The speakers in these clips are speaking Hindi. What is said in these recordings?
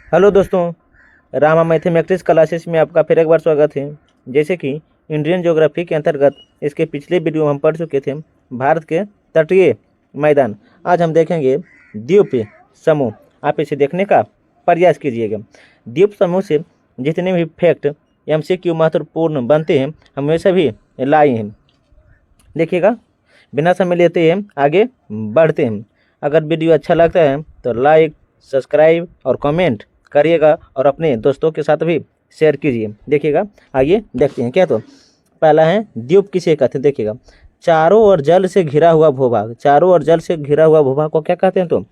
हेलो दोस्तों, रामा मैथमेटिक्स क्लासेस में आपका फिर एक बार स्वागत है। जैसे कि इंडियन ज्योग्राफी के अंतर्गत इसके पिछले वीडियो में हम पढ़ चुके थे भारत के तटीय मैदान। आज हम देखेंगे द्वीप समूह। आप इसे देखने का प्रयास कीजिएगा। द्वीप समूह से जितने भी फैक्ट MCQ महत्वपूर्ण बनते हैं हम वे सभी लाए हैं। देखिएगा, बिना समय लेते हैं आगे बढ़ते हैं। अगर वीडियो अच्छा लगता है तो लाइक, सब्सक्राइब और कमेंट करिएगा और अपने दोस्तों के साथ भी शेयर कीजिए। देखिएगा, आइए देखते हैं। क्या तो पहला है द्वीप किसे कहते हैं। देखिएगा, चारों ओर जल से घिरा हुआ भूभाग। चारों ओर जल से घिरा हुआ भूभाग को क्या कहते हैं? तो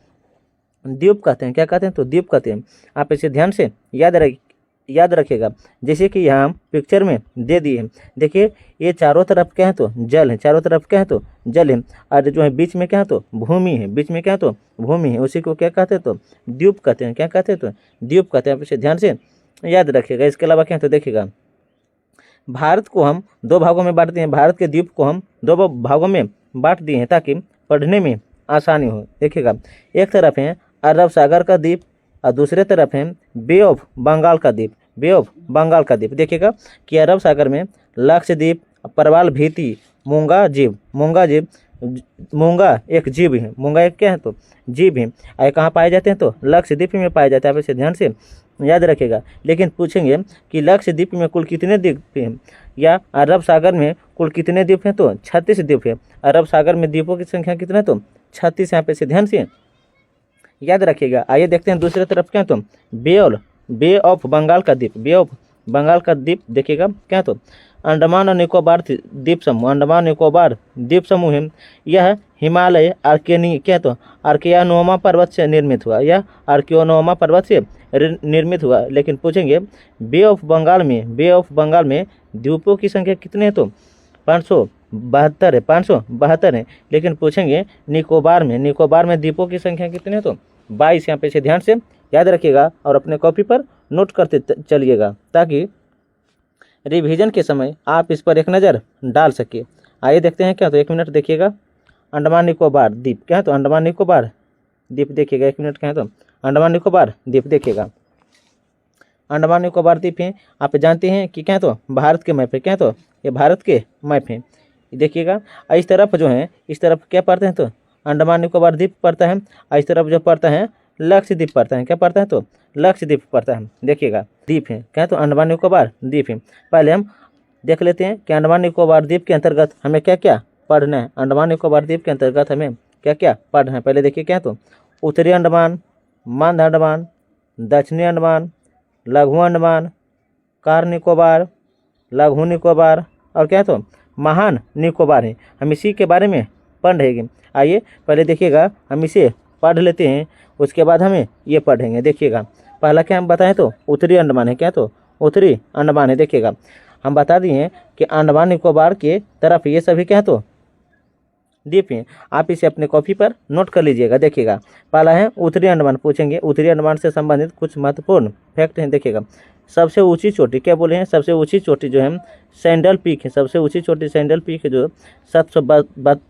द्वीप कहते हैं। क्या कहते हैं? तो द्वीप कहते हैं। आप इसे ध्यान से याद रखिएगा। जैसे कि यहाँ पिक्चर में दे दिए हैं। देखिए, ये चारों तरफ क्या है? तो जल है। चारों तरफ क्या है? तो जल है। और जो है बीच में क्या है? तो भूमि है। बीच में क्या है? तो भूमि है। उसी को क्या कहते हैं? तो द्वीप कहते हैं। क्या कहते हैं? तो द्वीप कहते हैं। आप इसे ध्यान से याद रखिएगा। इसके अलावा क्या है? तो देखिएगा, भारत को हम दो भागों में बांटते हैं। भारत के द्वीप को हम दो भागों में बांट दिए हैं ताकि पढ़ने में आसानी हो। देखिएगा, एक तरफ है अरब सागर का द्वीप और दूसरे तरफ है बे ऑफ बंगाल का द्वीप। बे ऑफ बंगाल का द्वीप। देखिएगा कि अरब सागर में लक्षद्वीप, परवाल भीति, मूंगा एक जीव है। मूंगा एक क्या है? तो जीव है। और कहाँ पाए जाते हैं? तो लक्षद्वीप में पाए जाते हैं। आप इसे ध्यान से याद रखेगा। लेकिन पूछेंगे कि लक्षद्वीप में कुल कितने द्वीप हैं या अरब सागर में कुल कितने द्वीप हैं? तो 36 द्वीप है। अरब सागर में द्वीपों की संख्या कितना है? तो 36। यहाँ पे से ध्यान से याद रखिएगा। आइए देखते हैं दूसरी तरफ क्या है? तो बे ऑफ बंगाल का द्वीप। बे ऑफ बंगाल का द्वीप देखिएगा क्या है? तो अंडमान और निकोबार द्वीप समूह। अंडमान निकोबार द्वीप समूह है। यह हिमालय क्या तो आर्कियानोमा पर्वत से निर्मित हुआ। यह आर्कियानोमा पर्वत से निर्मित हुआ। लेकिन पूछेंगे बे ऑफ बंगाल में द्वीपों की संख्या कितने है? तो 572 है। 572 है। लेकिन पूछेंगे निकोबार में द्वीपों की संख्या कितने है? तो 22। यहाँ पे से ध्यान से याद रखिएगा और अपने कॉपी पर नोट करते चलिएगा ताकि रिवीजन के समय आप इस पर एक नज़र डाल सके। आइए देखते हैं क्या। तो 1 मिनट देखिएगा। अंडमान निकोबार द्वीप क्या है? तो अंडमान निकोबार द्वीप देखिएगा। 1 मिनट क्या है? तो अंडमान निकोबार द्वीप देखिएगा। अंडमान निकोबार द्वीप है। आप जानते हैं कि क्या है? तो भारत के मैप है। क्या है? तो ये भारत के मैप है। देखिएगा, इस तरफ जो है इस तरफ क्या पड़ते हैं? तो अंडमान निकोबार द्वीप पड़ता है। और इस तरफ जो पड़ता है लक्षद्वीप पड़ता है। क्या पड़ता है? तो लक्षद्वीप पड़ता है। देखिएगा, द्वीप है। क्या है? तो अंडमान निकोबार द्वीप है। पहले हम देख लेते हैं कि अंडमान निकोबार द्वीप के अंतर्गत हमें क्या क्या पढ़ना है। अंडमान निकोबार द्वीप के अंतर्गत हमें क्या क्या पढ़ना है पहले देखिए। क्या है? तो उत्तरी अंडमान, मध्य अंडमान, दक्षिणी अंडमान, लघु अंडमान, कार निकोबार, लघु निकोबार और क्या है? तो महान निकोबार है। हम इसी के बारे में पढ़ रहेंगे। आइए पहले देखिएगा, हम इसे पढ़ लेते हैं, उसके बाद हमें ये पढ़ेंगे। देखिएगा, पहला क्या हम बताएं? तो उत्तरी अंडमान है। क्या है? तो उत्तरी अंडमान है। देखिएगा, हम बता दिए हैं कि अंडमान निकोबार के तरफ ये सभी क्या है? तो द्वीप हैं। आप इसे अपने कॉपी पर नोट कर लीजिएगा। देखिएगा, पहला है उत्तरी अंडमान। पूछेंगे उत्तरी अंडमान से संबंधित कुछ महत्वपूर्ण फैक्ट हैं। देखिएगा, सबसे ऊंची चोटी क्या बोले हैं? सबसे ऊंची चोटी जो है सैंडल पीक है। सबसे ऊंची चोटी सैंडल पीक है जो 700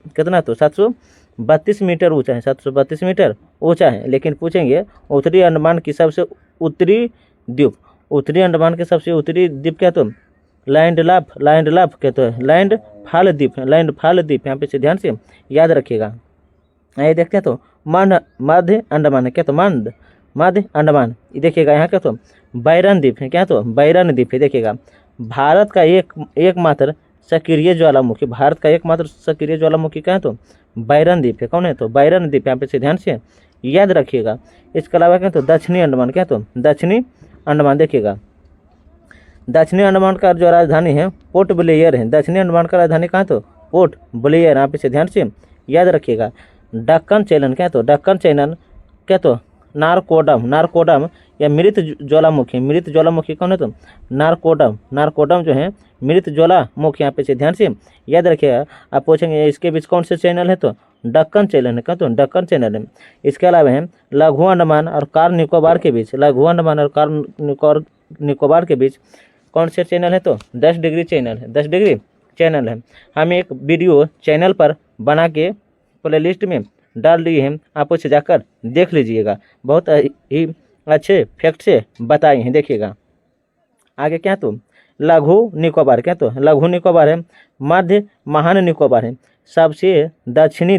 कितना? तो 732 मीटर ऊंचा है। 732 मीटर ऊंचा है। लेकिन पूछेंगे उत्तरी अंडमान की सबसे उत्तरी द्वीप, उत्तरी अंडमान के सबसे उत्तरी द्वीप क्या? तो लैंड लाफ कहते हैं। लैंड फाल द्वीप। यहाँ पे से ध्यान से याद रखिएगा। ये देखते हैं तो मध्य अंडमान है। क्या? तो मध्य अंडमान। देखिएगा, यहाँ क्या? तो बैरन द्वीप है। क्या? तो बैरन द्वीप है। देखिएगा, भारत का एकमात्र सक्रिय ज्वालामुखी। भारत का एकमात्र सक्रिय ज्वालामुखी क्या है? तो बैरन द्वीप है। कौन है? तो बैरन द्वीप। यहाँ पे से ध्यान से याद रखिएगा। इसके अलावा क्या? तो दक्षिणी अंडमान। क्या? तो दक्षिणी अंडमान। देखिएगा, दक्षिणी अंडमान का जो राजधानी है पोर्ट ब्लेयर है। दक्षिणी अंडमान का राजधानी कहाँ? तो पोर्ट ब्लेयर। आप इसे ध्यान से याद रखिएगा। डक्कन चैनल क्या? तो डक्कन चैनल क्या? तो नारकोडम या मृत ज्वालामुखी कौन है? तो नारकोडम जो है मृत ज्वालामुखी। यहाँ पे से ध्यान से याद रखिएगा। आप पूछेंगे इसके बीच कौन से चैनल है? तो डक्कन चैनल है। क्या? तो डक्कन चैनल है। इसके अलावा है लघु अंडमान और कार निकोबार के बीच, लघु अंडमान और कार निकोबार के बीच कौन से चैनल है? तो 10 डिग्री चैनल है। 10 डिग्री चैनल है। हम एक वीडियो चैनल पर बना के प्लेलिस्ट में डाल दिए हैं। आप उसे जाकर देख लीजिएगा। बहुत ही अच्छे फैक्ट से बताए हैं। देखिएगा आगे क्या तो लघु निकोबार, क्या तो लघु निकोबार है, मध्य महान निकोबार है, सबसे दक्षिणी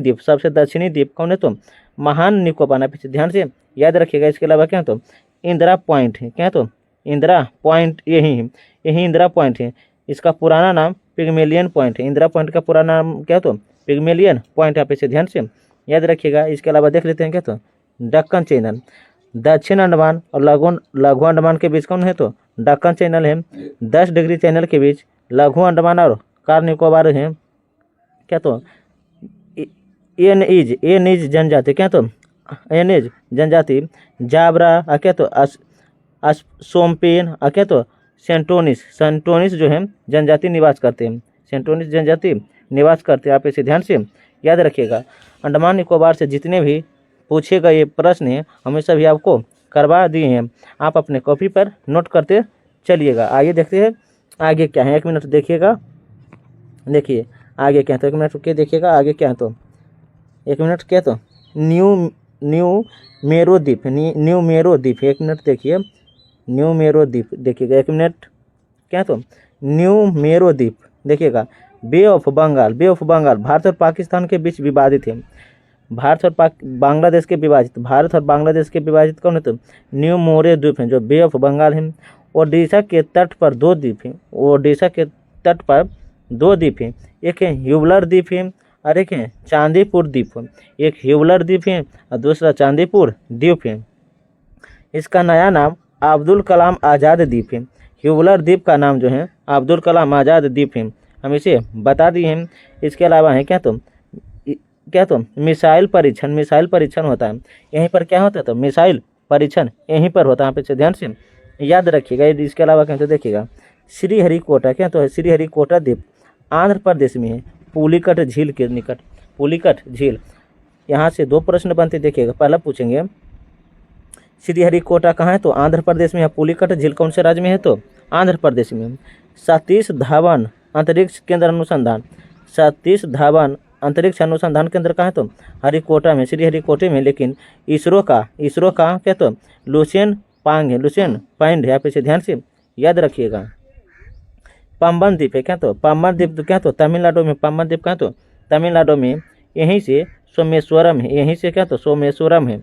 द्वीप कौन है तो महान निकोबार है। पीछे ध्यान से याद रखिएगा। इसके अलावा क्या तो इंदिरा पॉइंट है, क्या तो इंदिरा पॉइंट यही है, यही इंदिरा पॉइंट है। इसका पुराना नाम पिग्मेलियन पॉइंट है। इंदिरा पॉइंट का पुराना नाम क्या तो पिग्मेलियन पॉइंट है। आप इसे ध्यान से याद रखिएगा। इसके अलावा देख लेते हैं क्या तो दक्कन चैनल, दक्षिण अंडमान और लघु अंडमान के बीच कौन है तो दक्कन चैनल है। 10 डिग्री चैनल के बीच लघु अंडमान और कार निकोबार है। क्या तो एनीज जनजाति, क्या तो एनीज जनजाति, जाबरा क्या तो सोमपेन क्या तो सेंटोनिस जो है जनजाति निवास करते हैं। सेंटोनिस जनजाति निवास करते हैं। आप इसे ध्यान से याद रखिएगा। अंडमान निकोबार से जितने भी पूछे गए प्रश्न हैं हमेशा भी आपको करवा दिए हैं। आप अपने कॉपी पर नोट करते चलिएगा। आगे देखते हैं आगे क्या है। 1 मिनट देखिएगा। देखिए आगे क्या है तो 1 मिनट रुकिए, देखिएगा आगे क्या है तो 1 मिनट क्या तो न्यू मेरो द्वीप, न्यू मेरो द्वीप। 1 मिनट देखिए, न्यू मेरो द्वीप देखिएगा। 1 मिनट क्या तो न्यू मेरो द्वीप देखिएगा। बे ऑफ बंगाल भारत और पाकिस्तान के बीच विवादित है। भारत और बांग्लादेश के विभाजित कौन है तो न्यू मोरे द्वीप है जो बे ऑफ बंगाल है। ओडिशा के तट पर 2 द्वीप हैं। एक है ह्यूबलर द्वीप है और एक है चांदीपुर द्वीप। एक ह्यूबलर द्वीप है और दूसरा चांदीपुर द्वीप है। इसका नया नाम अब्दुल कलाम आज़ाद द्वीप है। ह्यूबलर द्वीप का नाम जो है अब्दुल कलाम आज़ाद द्वीप है। हम इसे बता दिए हैं। इसके अलावा है क्या तो मिसाइल परीक्षण होता है यहीं पर। क्या होता है तो मिसाइल परीक्षण यहीं पर होता है। आप इसे ध्यान से याद रखिएगा। इसके अलावा क्या तो देखिएगा श्रीहरिकोटा, क्या तो है श्रीहरिकोटा द्वीप आंध्र प्रदेश में है, पुलिकट झील के निकट। पुलिकट झील, यहाँ से 2 प्रश्न बनते देखिएगा। पहला पूछेंगे श्रीहरिकोटा कहाँ है तो आंध्र प्रदेश में है। पुलिकट झील कौन से राज्य में है तो आंध्र प्रदेश में। सतीश धावन अंतरिक्ष केंद्र अनुसंधान, सतीश धावन अंतरिक्ष अनुसंधान केंद्र कहाँ है तो हरिकोटा में, श्रीहरिकोटे में। लेकिन इसरो का क्या तो लुसेन पाइंड है। आप इसे ध्यान से याद रखिएगा। पंबन द्वीप है, क्या तो पंबन द्वीप क्या तो तमिलनाडु में। पंबन द्वीप कहाँ तो तमिलनाडु में। यहीं से सोमेश्वरम है।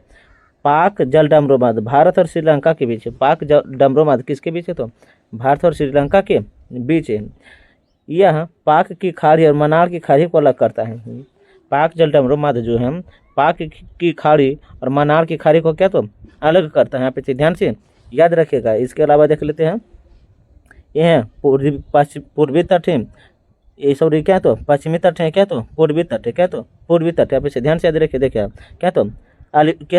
पाक जलडमरूमाद भारत और श्रीलंका के बीच है। पाक जलडमरूमाद किसके बीच है तो भारत और श्रीलंका के बीच है। यह पाक की खाड़ी और मनार की खाड़ी को अलग करता है। पाक जलडमरूमाद जो है पाक की खाड़ी और मनार की खाड़ी को क्या तो अलग करता है। आप इसे ध्यान से याद रखिएगा। इसके अलावा देख लेते हैं यह है पूर्वी तट है। ये सॉरी क्या तो पश्चिमी तट है, क्या तो पूर्वी तट है, क्या तो पूर्वी तट है। आप इसे ध्यान से याद रखिए। देखिए क्या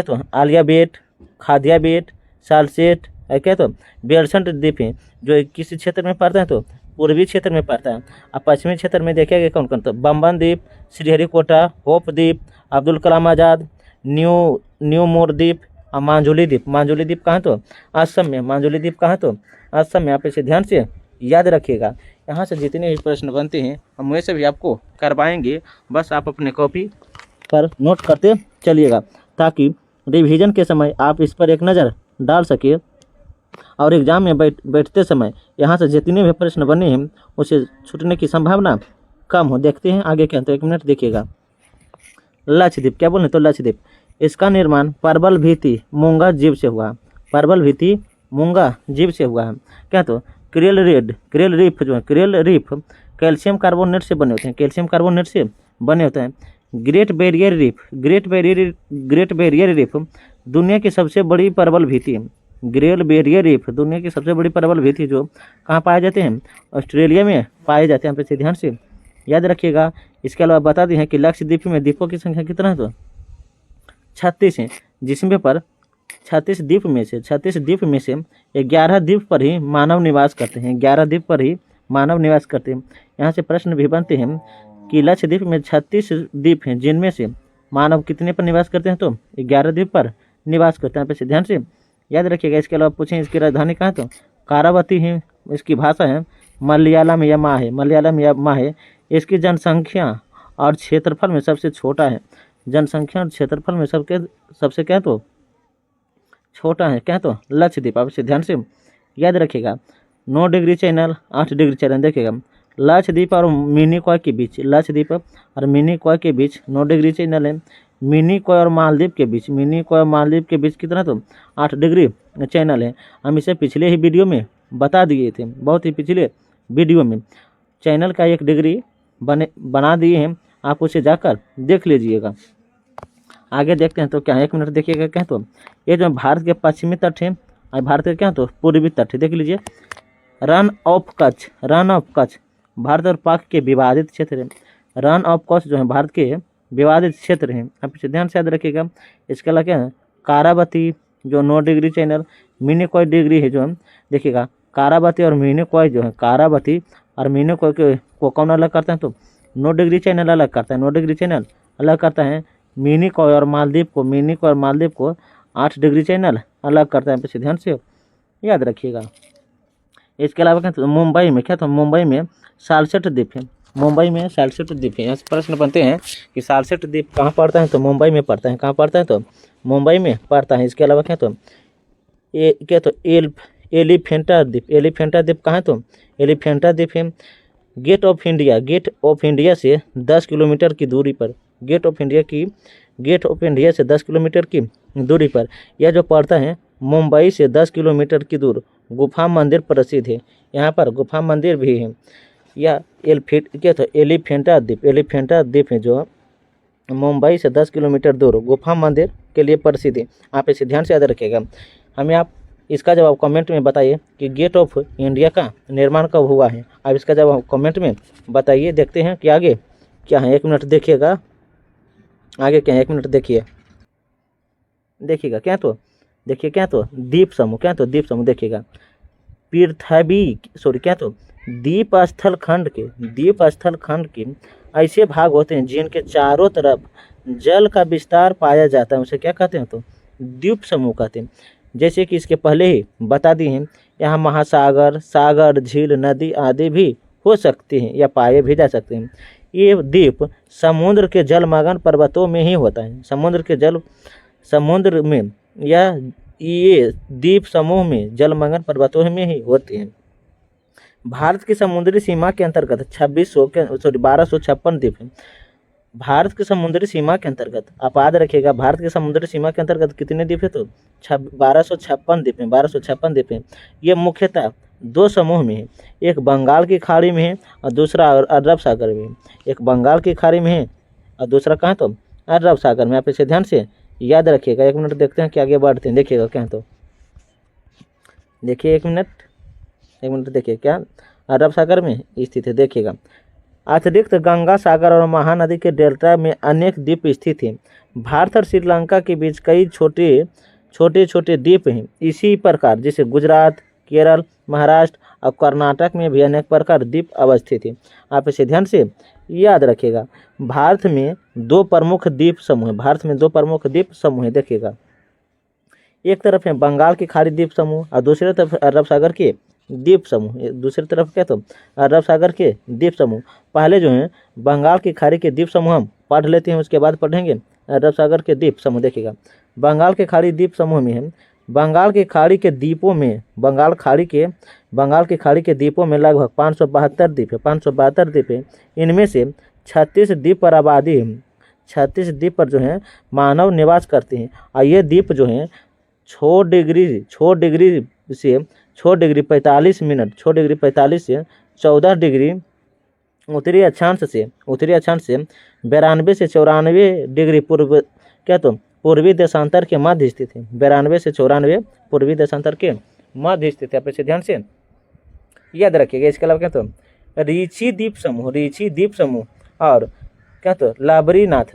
तो आलिया बेट, खादिया बेट, सालसेट क्या तो बेलसंट द्वीप है जो किस क्षेत्र में पड़ता है तो पूर्वी क्षेत्र में पड़ता है। अब पश्चिमी क्षेत्र में देखिएगा कौन तो बम्बन द्वीप, श्रीहरिकोटा, होप द्वीप, अब्दुल कलाम आज़ाद, न्यू मोर द्वीप और मांजुली द्वीप कहाँ तो असम में। मांजुली द्वीप कहाँ तो असम में। आप इसे ध्यान से याद रखिएगा। यहाँ से जितने भी प्रश्न बनते हैं हम वैसे भी आपको करवाएंगे। बस आप अपने कॉपी पर नोट करते चलिएगा ताकि रिवीजन के समय आप इस पर एक नज़र डाल सके और एग्जाम में बैठते समय यहाँ से जितने भी प्रश्न बने हैं उसे छूटने की संभावना कम हो। देखते हैं आगे क्या तो 1 मिनट देखिएगा। लक्षद्वीप, क्या बोले तो लक्षद्वीप, इसका निर्माण परबल भित्ति मूंगा जीव से हुआ। परबल भित्ति मूंगा जीव से हुआ है। क्या तो क्रेल रीफ जो है क्रेल रीफ कैल्शियम कार्बोनेट से बने होते हैं। कैल्शियम कार्बोनेट से बने होते हैं। ग्रेट बैरियर रीफ दुनिया की सबसे बड़ी परबल भित्ति है। ग्रेट बैरियर रीफ दुनिया की सबसे बड़ी परबल भित्ति जो कहाँ पाए जाते हैं ऑस्ट्रेलिया में पाए जाते हैं। आप इसे ध्यान से याद रखिएगा। इसके अलावा बता दें कि लक्षद्वीप में द्वीपों की संख्या कितना है तो 36 है, जिसमें पर 36 द्वीप में से 11 द्वीप पर ही मानव निवास करते हैं। 11 द्वीप पर ही मानव निवास करते हैं। यहाँ से प्रश्न भी बनते हैं कि लक्षद्वीप में 36 द्वीप हैं जिनमें से मानव कितने पर निवास करते हैं तो 11 द्वीप पर निवास करते हैं। आप इसे ध्यान से याद रखिएगा। इसके अलावा पूछें इसकी राजधानी कहाँ तो कारावती है। इसकी भाषा है मलयालम या माह है। इसकी जनसंख्या और क्षेत्रफल में सबसे छोटा है। जनसंख्या और क्षेत्रफल में सबसे क्या तो छोटा है क्या, तो लक्षद्वीप। आप इसे ध्यान से याद रखिएगा। 9 डिग्री चैनल, 8 डिग्री चैनल। देखिएगा लक्षद्वीप और मिनी कॉय के बीच, लक्षद्वीप और मिनी कॉय के बीच 9 डिग्री चैनल है। मिनी कॉय और मालदीव के बीच, मिनी कॉय और मालदीव के बीच कितना, तो 8 डिग्री चैनल है। हम इसे पिछले ही वीडियो में बता दिए थे, बहुत ही पिछले वीडियो में चैनल का 1 डिग्री बना दिए हैं, आप उसे जाकर देख लीजिएगा। आगे देखते हैं तो क्या है, 1 मिनट देखिएगा। क्या तो ये जो भारत के पश्चिमी तट है और भारत के क्या तो पूर्वी तट है, देख लीजिए। Run of Kutch, run of Kutch Bharat और पाक के विवादित क्षेत्र है। रन ऑफ कच्छ जो है भारत के विवादित क्षेत्र है, आप इसे ध्यान से याद रखिएगा। इसके अलावा क्या है, कारावती जो 9 degree channel, mini coy degree है जो हम देखिएगा। कारावती और मिनी कॉय जो है, कारावती और मिनी कॉय को कौन अलग करता है, तो 9 डिग्री चैनल अलग करता है, 9 डिग्री चैनल अलग करता है। मिनी कॉय और मालदीव को, मिनी कॉय और मालदीव को 8 डिग्री चैनल अलग करता है, इसे ध्यान से याद रखिएगा। इसके अलावा क्या तो मुंबई में क्या, तो मुंबई में सालसेट द्वीप है, मुंबई में सालसेट द्वीप है। यहाँ से प्रश्न बनते हैं कि सालसेट द्वीप कहाँ पड़ता है, तो मुंबई में पड़ता है। कहाँ पड़ता है, तो मुंबई में पड़ता है। इसके अलावा क्या तो क्या तो एलिफेंटा द्वीप, एलिफेंटा द्वीप कहाँ है, तो एलिफेंटा द्वीप है gate of India, gate of India से 10 किलोमीटर की दूरी पर, गेट ऑफ इंडिया से 10 किलोमीटर की दूरी पर यह जो पड़ता है मुंबई से 10 किलोमीटर की दूर गुफा मंदिर प्रसिद्ध है। यहाँ पर गुफा मंदिर भी है। यह एलिफेंटा द्वीप है जो मुंबई से 10 किलोमीटर दूर गुफा मंदिर के लिए प्रसिद्ध है। आप इसे ध्यान से याद रखिएगा। हमें आप इसका जवाब कमेंट में बताइए कि गेट ऑफ इंडिया का निर्माण कब हुआ है। आप इसका जवाब कमेंट में बताइए। देखते हैं कि आगे क्या है, 1 मिनट देखिएगा। आगे क्या है, 1 मिनट देखिएगा क्या तो देखिए क्या तो द्वीप समूह, क्या तो द्वीप समूह देखिएगा। क्या तो द्वीप स्थल खंड के ऐसे भाग होते हैं जिनके चारों तरफ जल का विस्तार पाया जाता है, उसे क्या कहते हैं, तो द्वीप समूह कहते हैं। जैसे कि इसके पहले ही बता दिए हैं, यहाँ महासागर, सागर, झील, नदी आदि भी हो सकते हैं या पाए भी जा सकते हैं। ये द्वीप समुद्र के जलमग्न पर्वतों में ही होता है, समुद्र में या ये द्वीप समूह में जलमग्न पर्वतों में ही होते हैं। भारत की समुद्री सीमा के अंतर्गत 1256 द्वीप हैं। भारत की समुद्री सीमा के अंतर्गत आप याद रखिएगा, भारत की समुद्री सीमा के अंतर्गत कितने द्वीप है, तो 1256 द्वीप हैं, 1256 द्वीप हैं। ये मुख्यतः 2 समूह में है, एक बंगाल की खाड़ी में है और दूसरा अरब सागर में है। एक बंगाल की खाड़ी में है और दूसरा कहाँ, तो अरब सागर में। आप इसे ध्यान से याद रखिएगा। 1 मिनट देखते हैं कि आगे बढ़ते हैं। देखिएगा क्या, तो देखिए 1 मिनट देखिए क्या अरब सागर में स्थित है। देखिएगा अतिरिक्त गंगा सागर और महानदी के डेल्टा में अनेक द्वीप स्थित हैं। भारत और श्रीलंका के बीच कई छोटे द्वीप हैं। इसी प्रकार जैसे गुजरात, केरल, महाराष्ट्र और कर्नाटक में भी अनेक प्रकार द्वीप अवस्थित हैं। आप इसे ध्यान से याद रखिएगा। भारत में 2 प्रमुख द्वीप समूह है, भारत में 2 प्रमुख द्वीप समूह है। देखिएगा एक तरफ है बंगाल की खाड़ी द्वीप समूह और दूसरी तरफ अरब सागर के द्वीप समूह। दूसरी तरफ क्या, तो अरब सागर के द्वीप समूह। पहले जो है बंगाल की खाड़ी के द्वीप समूह हम पढ़ लेते हैं, उसके बाद पढ़ेंगे अरब सागर के द्वीप समूह। देखिएगा बंगाल के खाड़ी द्वीप समूह में है, बंगाल की खाड़ी के द्वीपों में लगभग 572 द्वीप है, 572 द्वीप है। इनमें से 36 द्वीप पर आबादी है, 36 द्वीप पर जो है मानव निवास करते हैं। और ये द्वीप जो है 6 डिग्री 45 मिनट, 6 डिग्री 45 से 14 डिग्री उत्तरी अक्षांश से 92 से 94 डिग्री पूर्वी देशांतर के मध्य स्थित है। 92 से 94 पूर्वी देशांतर के मध्य स्थित है। आप इसे ध्यान से याद रखिएगा। इसके अलावा क्या, तो रीची द्वीप समूह और क्या, तो लबरीनाथ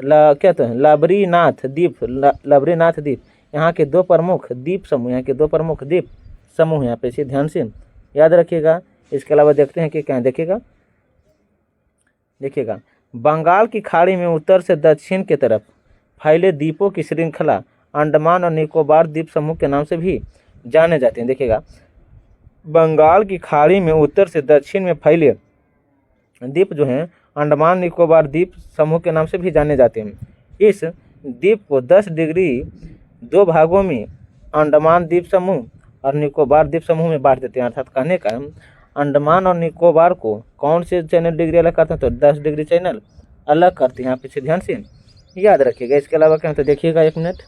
द्वीप यहाँ के 2 प्रमुख द्वीप समूह हैं। आप इसे ध्यान से याद रखिएगा। इसके अलावा देखते हैं कि क्या देखिएगा बंगाल की खाड़ी में उत्तर से दक्षिण की तरफ फैले द्वीपों की श्रृंखला अंडमान और निकोबार द्वीप समूह के नाम से भी जाने जाते हैं। देखिएगा बंगाल की खाड़ी में उत्तर से दक्षिण में फैले द्वीप जो हैं अंडमान निकोबार द्वीप समूह के नाम से भी जाने जाते हैं। इस द्वीप को 10 डिग्री 2 भागों में अंडमान द्वीप समूह और निकोबार द्वीप समूह में बांट देते हैं। अर्थात कहने का अंडमान और निकोबार को कौन से चैनल डिग्री अलग करते हैं, तो 10 डिग्री चैनल अलग करते हैं। यहाँ पे से ध्यान से याद रखिएगा। इसके अलावा क्या होता है देखिएगा 1 मिनट।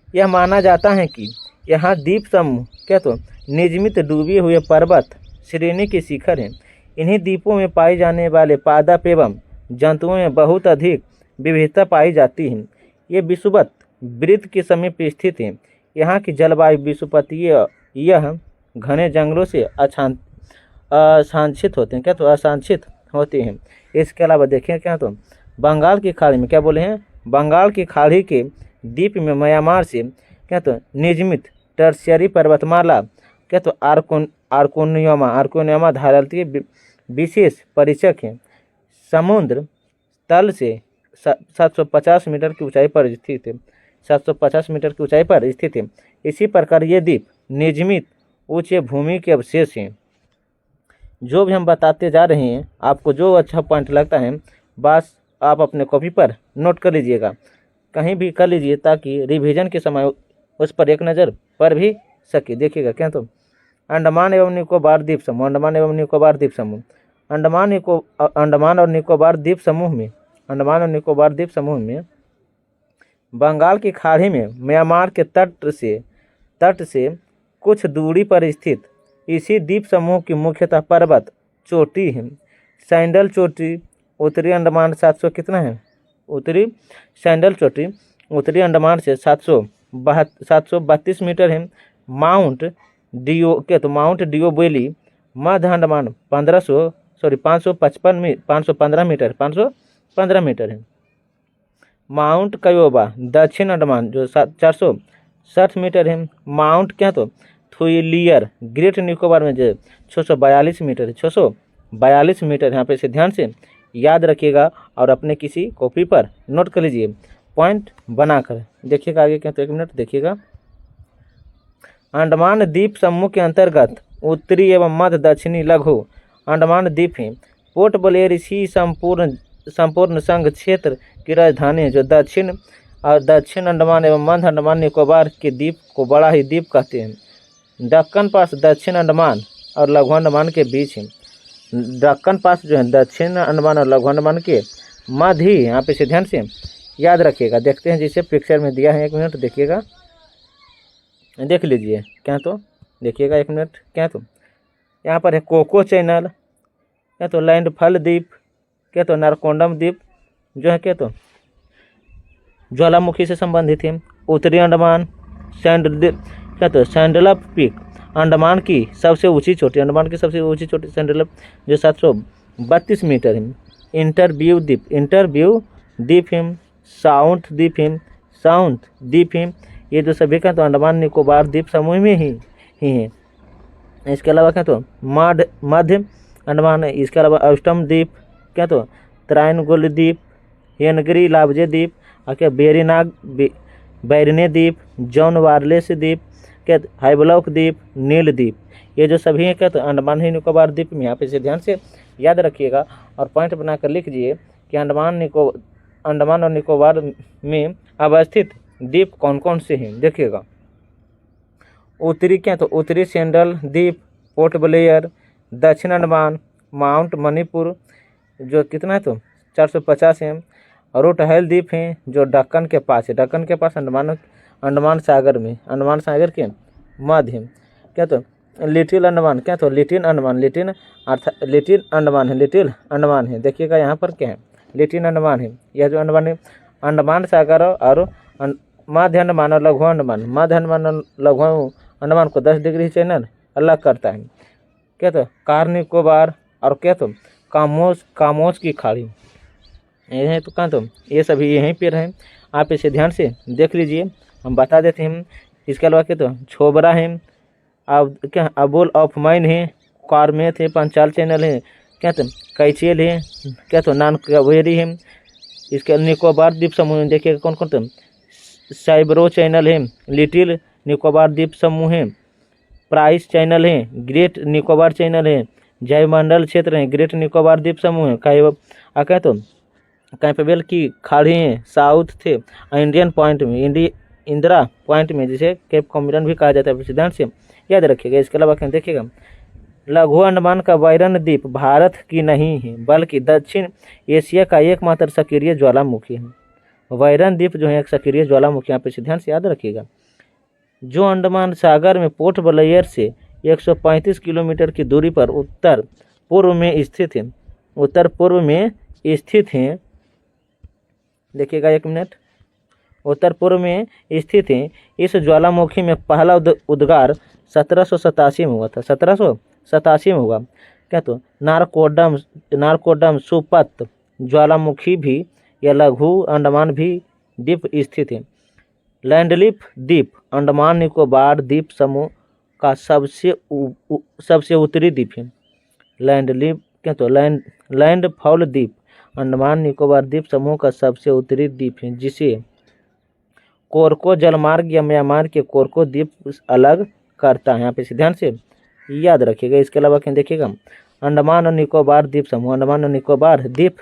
यह माना जाता है कि यहाँ द्वीप समूह क्या तो नियमित डूबे हुए पर्वत श्रेणी के शिखर हैं। इन्हीं द्वीपों में पाए जाने वाले पादप एवं जंतुओं में बहुत अधिक विविधता पाई जाती है। ये विषुवत वृत्त के समीप स्थित है। यहाँ की जलवायु विषुवतीय यह घने जंगलों से अशांछित होते हैं। क्या तो अशांछित होते हैं। इसके अलावा देखें क्या तो बंगाल की खाड़ी में क्या बोले हैं, बंगाल की खाड़ी के द्वीप में म्यांमार से क्या तो नियमित टर्शियरी पर्वतमाला क्या तो आर्कोनियमा धारती विशेष परिचक है। समुद्र तल से 750 मीटर की ऊंचाई पर स्थित है। 750 मीटर की ऊंचाई पर स्थित है। इसी प्रकार ये द्वीप नियमित उच्च भूमि के अवशेष हैं। जो भी हम बताते जा रहे हैं, आपको जो अच्छा पॉइंट लगता है बस आप अपने कॉपी पर नोट कर लीजिएगा, कहीं भी कर लीजिए, ताकि रिवीजन के समय उस पर एक नज़र पड़ भी सके। देखिएगा क्या तो अंडमान एवं निकोबार द्वीप समूह, अंडमान एवं निकोबार द्वीप समूह, अंडमान और निकोबार द्वीप समूह में, अंडमान और निकोबार द्वीप समूह में बंगाल की खाड़ी में म्यांमार के तट से कुछ दूरी पर स्थित इसी द्वीप समूह की मुख्यतः पर्वत चोटी है। सैंडल चोटी उत्तरी अंडमान 700 कितना है, उत्तरी सैंडल चोटी उत्तरी अंडमान से 732 मीटर है। माउंट डियोबेली मध्य अंडमान 515 मीटर है। माउंट कयोबा दक्षिण अंडमान जो 460 मीटर है। माउंट क्या तो थुइलियर ग्रेट निकोबार में जो 642 मीटर है, 642 मीटर। यहाँ पे से ध्यान से याद रखिएगा और अपने किसी कॉपी पर नोट कर लीजिए पॉइंट बनाकर। देखिएगा आगे क्या तो 1 मिनट देखिएगा। अंडमान द्वीप समूह के अंतर्गत उत्तरी एवं मध्य दक्षिणी लघु अंडमान द्वीप हैं। पोर्ट ब्लेयर इसी संपूर्ण संघ क्षेत्र की राजधानी है, जो दक्षिण अंडमान एवं मध्य अंडमान निकोबार के द्वीप को बड़ा ही द्वीप कहते हैं। दक्कन पास दक्षिण अंडमान और लघु अंडमान के बीच है। दक्कन पास जो है दक्षिण अंडमान और लघु अंडमान के मध्य ही। यहाँ पे से ध्यान से याद रखिएगा। देखते हैं जिसे पिक्चर में दिया है, 1 मिनट देखिएगा, देख लीजिए क्या तो देखिएगा 1 मिनट। क्या तो यहाँ पर है कोको चैनल, क्या तो लैंडफॉल द्वीप, क्या तो नारकोंडम द्वीप जो है क्या तो ज्वालामुखी से संबंधित है। उत्तरी अंडमान क्या तो सैंडलप पीक अंडमान की सबसे ऊंची चोटी, अंडमान की सबसे ऊंची चोटी सैंडलप जो 732 मीटर है। इंटरव्यू द्वीप है। साउथ द्वीप है। ये जो सभी का तो अंडमान निकोबार द्वीप समूह में ही हैं। इसके अलावा क्या तो मध्य अंडमान है। इसके अलावा अष्टम द्वीप, क्या तो त्रायनगोल द्वीप, हेनगरी लाभजे द्वीप, और क्या बैरने द्वीप, जॉन वार्लेस द्वीप, क्या हाइब्लॉक द्वीप, नील द्वीप, ये जो सभी हैं क्या तो अंडमान ही निकोबार द्वीप में। यहाँ पे से ध्यान से याद रखिएगा और पॉइंट बनाकर लिख दीजिए कि अंडमान और निकोबार में अवस्थित द्वीप कौन कौन से हैं। देखिएगा उत्तरी क्या तो उत्तरी सैंडल द्वीप, पोर्ट ब्लेयर, दक्षिण अंडमान, माउंट मणिपुर जो कितना है तो 450 है। रूट हेल द्वीप हैं जो दक्कन के पास है। दक्कन के पास अंडमान सागर में, अंडमान सागर के मध्य। क्या तो लिटिल अंडमान, क्या तो लिटिल अंडमान है। देखिएगा यहाँ पर क्या है, लिटिल अंडमान है। यह जो अंडमान है अंडमान सागर और मध्य अंडमान और लघु अंडमान, मध्य अंडमान और लघु अंडमान को 10 डिग्री चैनल अलग करता है। क्या तो कार निकोबार और क्या तो कामोज की खाड़ी, ये तो कहाँ तो ये सभी यहीं पर हैं। आप इसे ध्यान से देख लीजिए, हम बता देते हैं। इसके अलावा क्या तो छोबरा है, अब क्या अबुल ऑफ माइन है, कारमेथ है, पंचाल चैनल है, क्या तो कैचेल है, क्या तो नानकवेरी है। इसके निकोबार द्वीप समूह में देखिएगा कौन कौन तो साइब्रो चैनल है, लिटिल निकोबार द्वीप समूह है, प्राइस चैनल है, ग्रेट निकोबार चैनल है, जयमंडल क्षेत्र है, ग्रेट निकोबार द्वीप समूह है, क्या तो कैंपबेल की खाड़ी है, साउथ थे इंडियन पॉइंट में, इंदिरा पॉइंट में, जिसे केप कॉमोडन भी कहा जाता है, ध्यान से याद रखिएगा। इसके अलावा क्या देखिएगा, लघु अंडमान का वायरन द्वीप भारत की नहीं है बल्कि दक्षिण एशिया का एकमात्र सक्रिय ज्वालामुखी है। वायरन द्वीप जो है एक सक्रिय ज्वालामुखी, यहाँ पे ध्यान से याद रखिएगा, जो अंडमान सागर में पोर्ट ब्लेयर से 135 किलोमीटर की दूरी पर उत्तर पूर्व में स्थित है। उत्तर पूर्व में स्थित है, देखिएगा एक मिनट, उत्तर पूर्व में स्थित है। इस ज्वालामुखी में पहला उद्गार 1787 में हुआ था, 1787 में हुआ। क्या तो नारकोडम सुपत ज्वालामुखी भी या लघु अंडमान भी द्वीप स्थित है। लैंडलिप द्वीप अंडमान निकोबार द्वीप समूह का सबसे उत्तरी द्वीप है। लैंडलिप क्या तो लैंडफॉल द्वीप अंडमान निकोबार द्वीप समूह का सबसे उत्तरी द्वीप है, जिसे कोरको जलमार्ग या म्यांमार के कोरको द्वीप अलग करता है। यहाँ पे ध्यान से याद रखिएगा। इसके अलावा क्या देखिएगा, अंडमान और निकोबार द्वीप समूह, अंडमान और निकोबार द्वीप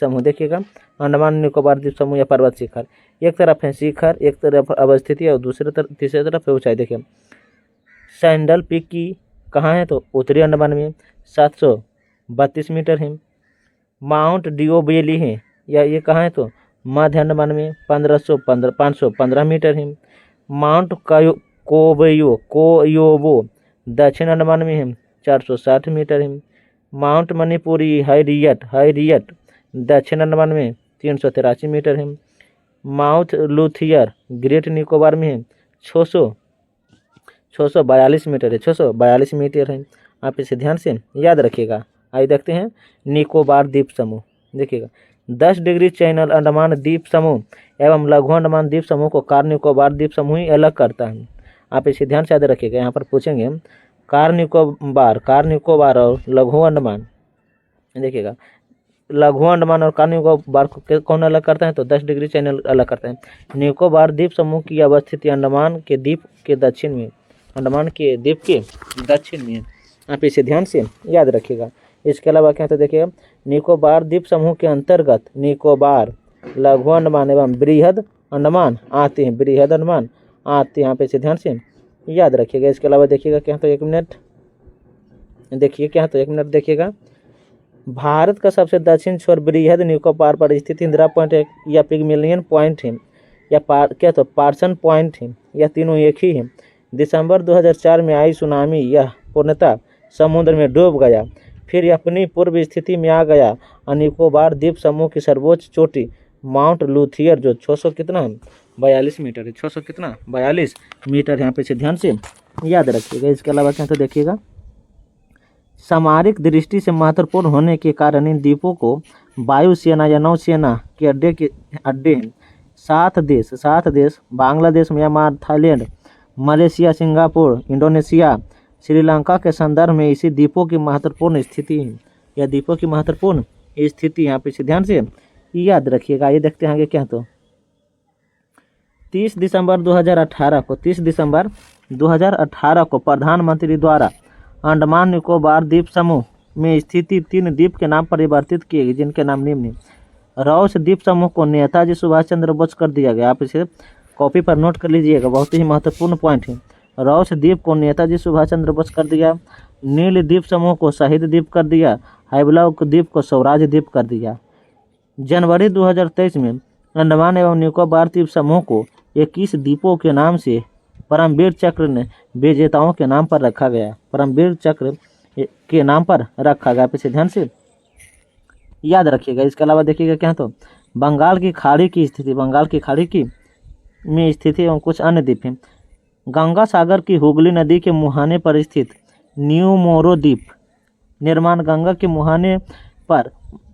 समूह देखिएगा, अंडमान निकोबार द्वीप समूह या पर्वत शिखर, एक तरफ है शिखर, एक तरफ अवस्थिति और तीसरे तरफ है ऊंचाई। देखिए सैंडल पीक की कहाँ है तो उत्तरी अंडमान में 732 मीटर है। माउंट डिओबेली है या ये कहाँ है तो मध्य अंडमान में 515 मीटर है। माउंट कोयोबो दक्षिण अंडमान में है 460 मीटर है। माउंट मणिपुरी हैरियट दक्षिण अंडमान में 383 मीटर है। माउंट लूथियर ग्रेट निकोबार में है 642 मीटर है, 642 मीटर है। आप इसे ध्यान से याद रखिएगा। आइए देखते हैं निकोबार द्वीप समूह। देखिएगा 10 डिग्री चैनल अंडमान द्वीप समूह एवं लघु अंडमान द्वीप समूह को कार निकोबार द्वीप समूह ही अलग करता है। आप इसे ध्यान से याद रखिएगा। यहाँ पर पूछेंगे कार निकोबार और लघु अंडमान, देखिएगा लघु अंडमान और कार निकोबार को कौन अलग करता है तो 10 डिग्री चैनल अलग करता है। निकोबार द्वीप समूह की अवस्थिति अंडमान के द्वीप के दक्षिण में, अंडमान के द्वीप के दक्षिण में। आप इसे ध्यान से याद रखिएगा। इसके अलावा क्या तो देखिएगा निकोबार द्वीप समूह के अंतर्गत निकोबार, लघु अंडमान एवं बृहद अंडमान आते हैं, बृहद अंडमान आते हैं। यहाँ पे इसे ध्यान से याद रखिएगा। इसके अलावा देखिएगा क्या तो एक मिनट देखिएगा, भारत का सबसे दक्षिण छोर बृहद निकोबार पर स्थित इंदिरा पॉइंट या पिग्मेलियन पॉइंट है या पार्सन पॉइंट है, या तीनों एक ही है। दिसंबर 2004 में आई सुनामी यह पूर्णतः समुद्र में डूब गया, फिर अपनी पूर्व स्थिति में आ गया। और निकोबार द्वीप समूह की सर्वोच्च चोटी माउंट लूथियर जो 600 कितना है 42 मीटर है, 600 कितना 42 मीटर। यहाँ पे से ध्यान से याद रखिएगा। इसके अलावा क्या तो देखिएगा, सामरिक दृष्टि से महत्वपूर्ण होने के कारण इन द्वीपों को वायुसेना या नौसेना के अड्डे हैं। 7 देश Bangladesh, Myanmar, Thailand, Malaysia, Singapore, Indonesia, Sri Lanka के संदर्भ में इसी द्वीपों की महत्वपूर्ण स्थिति है या द्वीपों की महत्वपूर्ण स्थिति। यहाँ पे ध्यान से याद रखिएगा। ये देखते हैं आगे क्या तो 30 दिसंबर 2018 को प्रधानमंत्री द्वारा अंडमान निकोबार द्वीप समूह में स्थिति 3 द्वीप के नाम परिवर्तित किए गए, जिनके नाम निम्न हैं। रॉस द्वीप समूह को नेताजी सुभाष चंद्र बोस कर दिया गया। आप इसे कॉपी पर नोट कर लीजिएगा, बहुत ही महत्वपूर्ण पॉइंट है। रॉस द्वीप को नेताजी सुभाष चंद्र बोस कर दिया। नील द्वीप समूह को शहीद द्वीप कर दिया। हैवलॉक द्वीप को स्वराज द्वीप कर दिया। जनवरी 2023 में अंडमान एवं निकोबार द्वीप समूह को 21 द्वीपों के नाम से परमवीर चक्र ने विजेताओं के नाम पर रखा गया, परमवीर चक्र के नाम पर रखा गया। इसे ध्यान से याद रखिएगा। इसके अलावा देखिएगा क्या तो बंगाल की खाड़ी की स्थिति, बंगाल की खाड़ी की में स्थिति एवं कुछ अन्य द्वीप हैं। गंगा सागर की हुगली नदी के मुहाने पर स्थित न्यू मोरो द्वीप निर्माण गंगा के मुहाने पर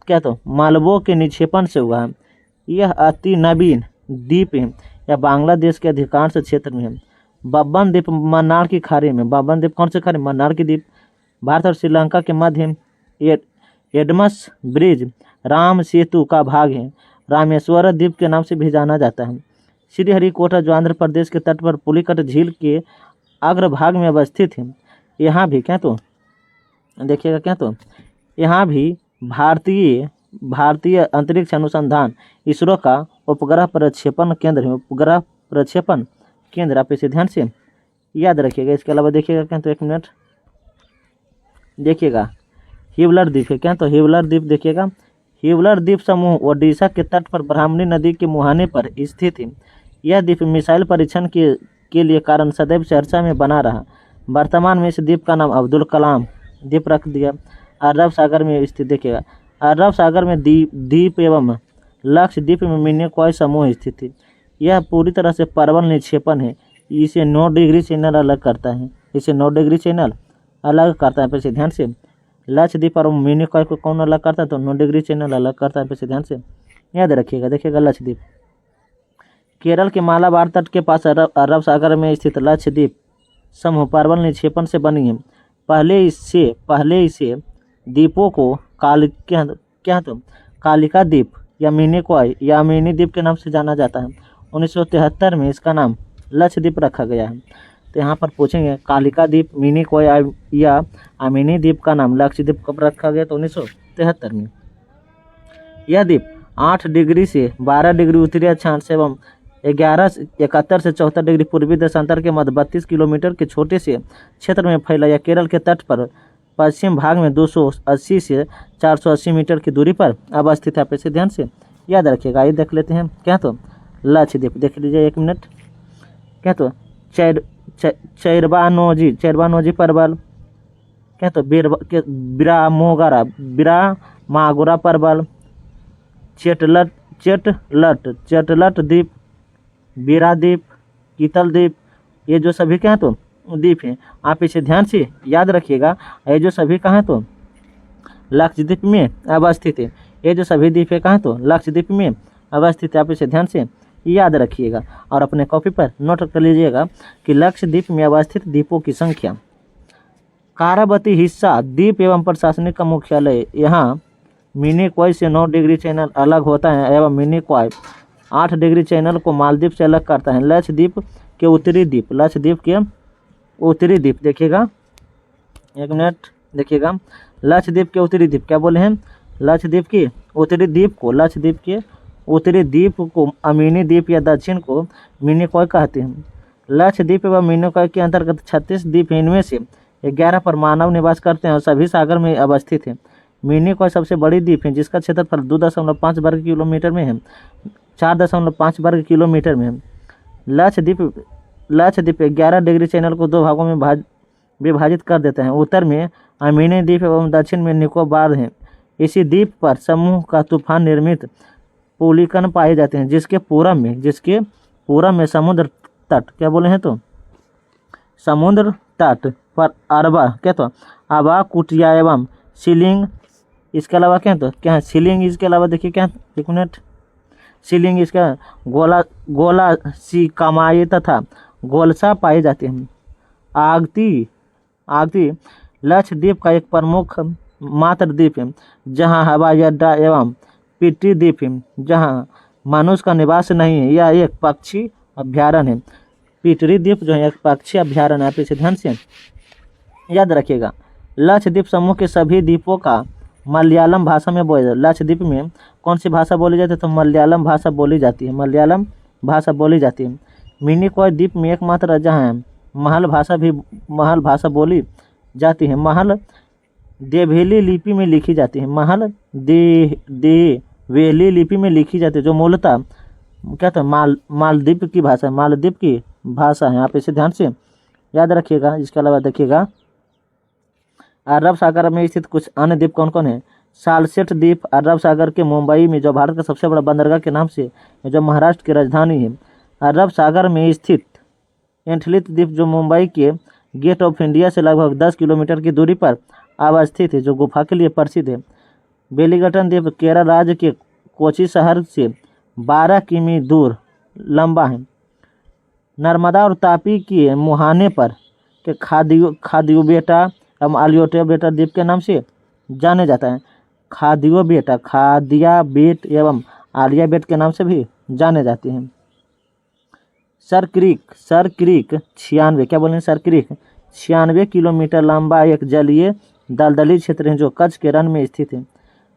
क्या तो मालवों के निक्षेपण से हुआ है। यह अति नवीन द्वीप है या बांग्लादेश के अधिकांश क्षेत्र में है। बब्बन द्वीप मन्नार की खाड़ी में, बब्बन द्वीप कौन से खाड़ी, मन्नार की द्वीप भारत और श्रीलंका के मध्य एडमस ब्रिज राम सेतु का भाग है। रामेश्वर द्वीप के नाम से भी जाना जाता है। श्रीहरिकोटा जो आंध्र प्रदेश के तट पर पुलिकट झील के अग्रभाग में अवस्थित है। यहाँ भी क्या तो देखिएगा क्या तो यहाँ भी भारतीय अंतरिक्ष अनुसंधान इसरो का उपग्रह प्रक्षेपण केंद्र है, उपग्रह प्रक्षेपण केंद्र, आप इसे ध्यान से याद रखिएगा। इसके अलावा देखिएगा क्या, तो 1 मिनट देखिएगा, ह्यूलर द्वीप है क्या, तो ह्यूलर द्वीप देखिएगा। ह्यूलर द्वीप समूह ओडिशा के तट पर ब्राह्मणी नदी के मुहाने पर स्थित है। यह द्वीप मिसाइल परीक्षण के लिए कारण सदैव चर्चा में बना रहा। वर्तमान में इस द्वीप का नाम अब्दुल कलाम द्वीप रख दिया। अरब सागर में स्थित देखिएगा, अरब सागर में द्वीप एवं लक्षद्वीप में मिनीकॉय समूह स्थित है। यह पूरी तरह से परवल निक्षेपण है। इसे 9 डिग्री चैनल अलग करता है, इसे 9 डिग्री चैनल अलग करता है। पैसे ध्यान से, लक्षद्वीप और मिनीकॉय को कौन अलग करता है, तो 9 डिग्री चैनल अलग करता है। पैसे ध्यान से याद रखिएगा। देखिएगा लक्षद्वीप केरल के मालाबार तट के पास अरब सागर में स्थित लक्षद्वीप समूह परवल निक्षेपण से बनी है। पहले इसे द्वीपों को कालिका द्वीप या मिनीकॉय या मिनी द्वीप के नाम से जाना जाता है। 1973 में इसका नाम लक्षद्वीप रखा गया है। तो यहाँ पर पूछेंगे कालिका द्वीप, मिनीकॉय या मिनी द्वीप का नाम लक्षद्वीप कब रखा गया, तो 1973 में। यह द्वीप 8 डिग्री से 12 डिग्री उत्तरी अक्षांश एवं 71 से 74 डिग्री पूर्वी देशांतर के मध्य 32 किलोमीटर के छोटे से क्षेत्र में फैला। यह केरल के तट पर पश्चिम भाग में 280 से 480 मीटर की दूरी पर अवस्थित है। आप इसे ध्यान से याद रखिएगा। ये देख लेते हैं क्या, तो लक्षद्वीप देख लीजिए 1 मिनट क्या, तो चैरबानोजी परवल क्या, तो बिरामागोरा परवल, चेटलट द्वीप, बीरा द्वीप, कीतल द्वीप, ये जो सभी क्या है तो द्वीप हैं। आप इसे ध्यान से याद रखिएगा। ये जो सभी कहाँ हैं तो लक्षद्वीप में अवस्थित है। ये जो सभी द्वीप है कहाँ तो लक्षद्वीप में अवस्थित है। आप इसे ध्यान से याद रखिएगा और अपने कॉपी पर नोट कर लीजिएगा कि लक्षद्वीप में अवस्थित द्वीपों की संख्या। कारावती हिस्सा द्वीप एवं प्रशासनिक का मुख्यालय। यहाँ मिनीकॉय से 9 डिग्री चैनल अलग होता है एवं मिनीकॉय 8 डिग्री चैनल को मालदीव से अलग करता है। लक्षद्वीप के उत्तरी द्वीप देखिएगा 1 मिनट देखिएगा। लक्षद्वीप के उत्तरी द्वीप क्या बोले हैं, लक्षद्वीप के उत्तरी द्वीप को अमीनी द्वीप या दक्षिण को मिनीकॉय कहते हैं। लक्षद्वीप एवं मिनीकॉय के अंतर्गत 36 द्वीप हैं। इनमें से 11 पर मानव निवास करते हैं और सभी सागर में अवस्थित है। मिनीकॉय सबसे बड़ी द्वीप है जिसका क्षेत्रफल 2.5 वर्ग किलोमीटर में है, 4.5 वर्ग किलोमीटर में है। लक्षद्वीप 11 डिग्री चैनल को 2 भागों में विभाजित कर देते हैं। उत्तर में अमीनी द्वीप एवं दक्षिण में निकोबार है। इसी द्वीप पर समूह का तूफान निर्मित पुलिकन पाए जाते हैं जिसके पूरब में समुद्र तट क्या बोले हैं तो समुद्र तट पर अरबा क्या तो आबा कुटिया एवं सीलिंग। इसके अलावा क्या तो क्या है सीलिंग। इसके अलावा देखिए क्या 1 मिनट सीलिंग इसका गोला सी कमाई तथा गोलसा पाए जाते हैं। आगती लक्षद्वीप का एक प्रमुख मात्र द्वीप है जहां हवाई अड्डा एवं पिट्टी द्वीप है जहां मनुष्य का निवास नहीं है। यह एक पक्षी अभ्यारण्य है। पिटरी द्वीप जो है एक पक्षी अभ्यारण्य है। आप इसे ध्यान से याद रखिएगा। लक्षद्वीप समूह के सभी द्वीपों का मलयालम भाषा में बोला जाता है। लक्षद्वीप में कौन सी भाषा बोली जाती है तो मलयालम भाषा बोली जाती है। मलयालम भाषा बोली जाती है। मिनीकॉय द्वीप में एकमात्र जहाँ महल भाषा बोली जाती है। महल देवहेली लिपि में लिखी जाती है। महल देवहेली लिपि में लिखी जाती है जो मूलतः क्या था मालदीव की भाषा है। आप इसे ध्यान से याद रखिएगा। इसके अलावा देखिएगा अरब सागर में स्थित कुछ अन्य द्वीप कौन कौन है। सालसेट द्वीप अरब सागर के मुंबई में जो भारत का सबसे बड़ा बंदरगाह के नाम से जो महाराष्ट्र की राजधानी है। अरब सागर में स्थित एंटलित द्वीप जो मुंबई के गेट ऑफ इंडिया से लगभग 10 किलोमीटर की दूरी पर अवस्थित है जो गुफा के लिए प्रसिद्ध है। बेलीघट्टन द्वीप केरल राज्य के कोची शहर से 12 किमी दूर लंबा है। नर्मदा और तापी के मुहाने पर के खादियो बेटा एवं आलियोटा बेटा द्वीप के नाम से जाने जाता है। खादिया बेट एवं आलिया बेट के नाम से भी जाने जाते हैं। सर क्रीक 96 क्या बोलें सर क्रीक 96 किलोमीटर लंबा एक जलीय दलदली क्षेत्र है जो कच्छ के रण में स्थित है।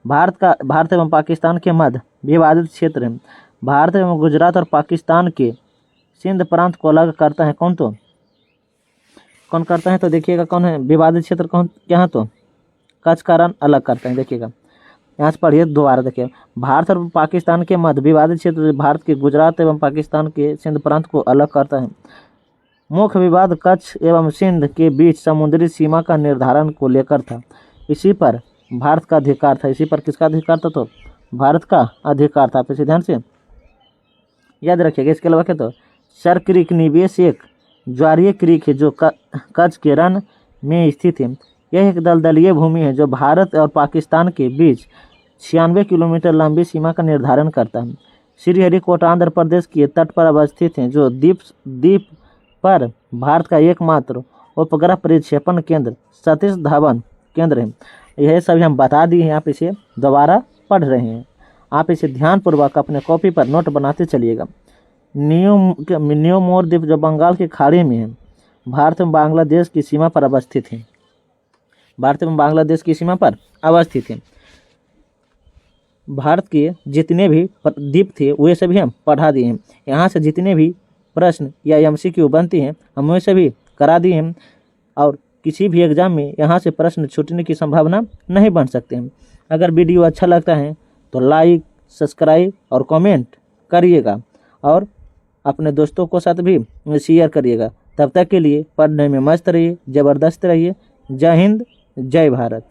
भारत एवं पाकिस्तान के मध्य विवादित क्षेत्र है। भारत एवं गुजरात और पाकिस्तान के सिंध प्रांत को अलग करता है कौन? तो कौन करता है? तो देखिएगा कौन है? विवादित क्षेत्र कौन क्या है? तो कच्छ का रण अलग करते हैं। देखिएगा यहाँ से पढ़िए दोबारा, देखिए भारत और पाकिस्तान के मध्य विवादित क्षेत्र भारत के गुजरात एवं पाकिस्तान के सिंध प्रांत को अलग करता है। मुख्य विवाद कच्छ एवं सिंध के बीच समुद्री सीमा का निर्धारण को लेकर था। इसी पर भारत का अधिकार था। इसी पर किसका अधिकार था? तो भारत का अधिकार था। आप इसे ध्यान से याद रखिएगा। इसके अलावा क्या? तो सर क्रीक निवेश एक ज्वारीय क्रीक है जो कच्छ के रण में स्थित है। यह एक दलदलीय भूमि है जो भारत और पाकिस्तान के बीच 96 किलोमीटर लंबी सीमा का निर्धारण करता है। श्रीहरिकोटा आंध्र प्रदेश के तट पर अवस्थित है जो द्वीप पर भारत का एकमात्र उपग्रह प्रक्षेपण केंद्र सतीश धवन केंद्र है। यह सभी हम बता दिए हैं, आप इसे दोबारा पढ़ रहे हैं। आप इसे ध्यानपूर्वक अपने कॉपी पर नोट बनाते चलिएगा। न्यूमोर द्वीप जो बंगाल की खाड़ी में है, भारत एवं बांग्लादेश की सीमा पर अवस्थित है। भारत एवं बांग्लादेश की सीमा पर अवस्थित है। भारत के जितने भी द्वीप थे वे सभी हम पढ़ा दिए हैं। यहाँ से जितने भी प्रश्न या MCQ बनती हैं हम वे सभी करा दिए हैं, और किसी भी एग्जाम में यहाँ से प्रश्न छूटने की संभावना नहीं बन सकते हैं। अगर वीडियो अच्छा लगता है तो लाइक, सब्सक्राइब और कमेंट करिएगा, और अपने दोस्तों को साथ भी शेयर करिएगा। तब तक के लिए पढ़ने में मस्त रहिए, ज़बरदस्त रहिए। जय हिंद, जय भारत।